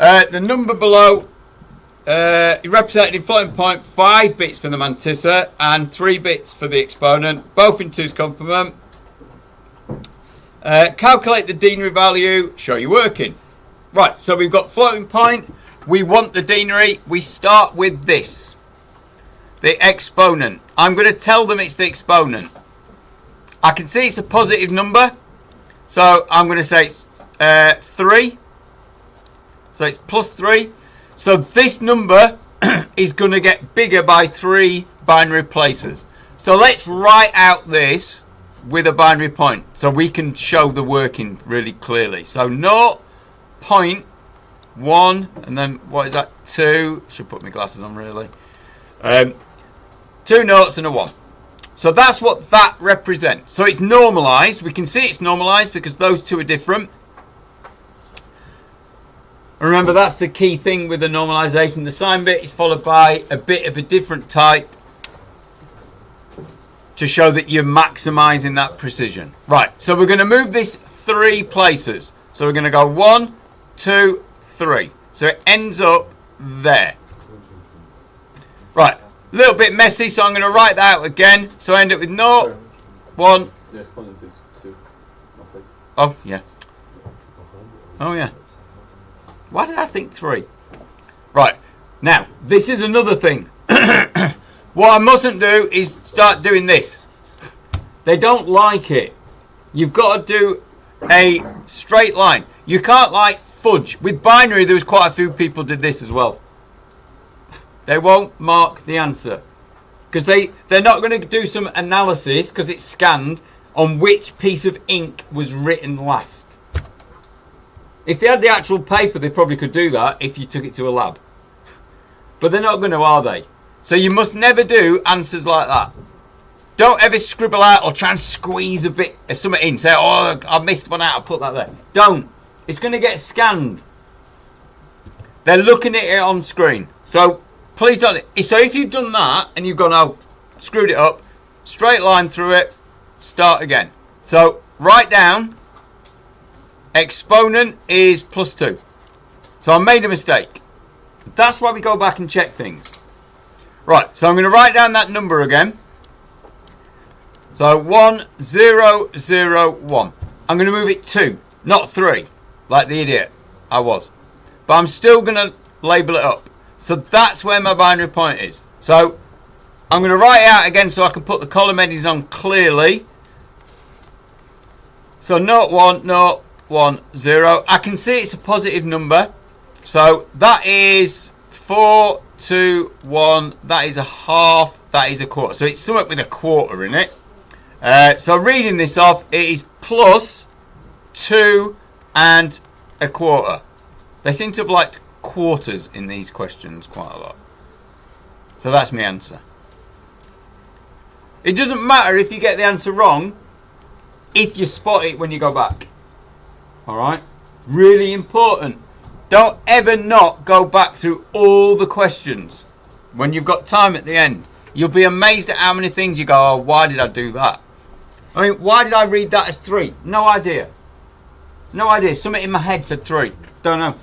The number below represented in floating point, 5 bits for the mantissa and 3 bits for the exponent, both in 2's complement. Calculate the denary value, show you working. Right, so we've got floating point, we want the denary, we start with this, the exponent. I'm going to tell them it's the exponent. I can see it's a positive number, so I'm going to say it's 3. So it's plus 3. So this number is going to get bigger by 3 binary places. So let's write out this with a binary point so we can show the working really clearly. So 0.1, and then what is that? 2. Should put my glasses on really. 2 noughts and a 1. So that's what that represents. So it's normalized. We can see it's normalized because those two are different. Remember, that's the key thing with the normalization. The sign bit is followed by a bit of a different type to show that you're maximizing that precision. Right, so we're going to move this 3 places. So we're going to go 1, 2, 3. So it ends up there. Right, a little bit messy, so I'm going to write that out again. So I end up with 0, 1. The exponent is 2. Oh, yeah. Oh, yeah. Why did I think 3? Right, now, this is another thing. What I mustn't do is start doing this. They don't like it. You've got to do a straight line. You can't like fudge. With binary, there was quite a few people did this as well. They won't mark the answer. Because they're not going to do some analysis, because it's scanned, on which piece of ink was written last. If they had the actual paper, they probably could do that if you took it to a lab. But they're not going to, are they? So you must never do answers like that. Don't ever scribble out or try and squeeze a bit of something in. Say, oh, I missed one out, I'll put that there. Don't. It's going to get scanned. They're looking at it on screen. So please don't. So if you've done that and you've gone, oh, screwed it up, straight line through it, start again. So write down, exponent is plus 2. So I made a mistake. That's why we go back and check things. Right, so I'm going to write down that number again. So 1, 0, 0, 1. I'm going to move it 2, not 3, like the idiot I was. But I'm still going to label it up. So that's where my binary point is. So I'm going to write it out again so I can put the column headings on clearly. So 0, 1, 0, 1, 0. I can see it's a positive number. So that is 4, 2, 1. That is a half. That is a quarter. So it's something with a quarter in it. So reading this off, it is plus 2 and a quarter. They seem to have liked quarters in these questions quite a lot. So that's my answer. It doesn't matter if you get the answer wrong if you spot it when you go back. Alright? Really important. Don't ever not go back through all the questions when you've got time at the end. You'll be amazed at how many things you go, oh, why did I do that? I mean, why did I read that as 3? No idea. No idea. Something in my head said 3. Don't know.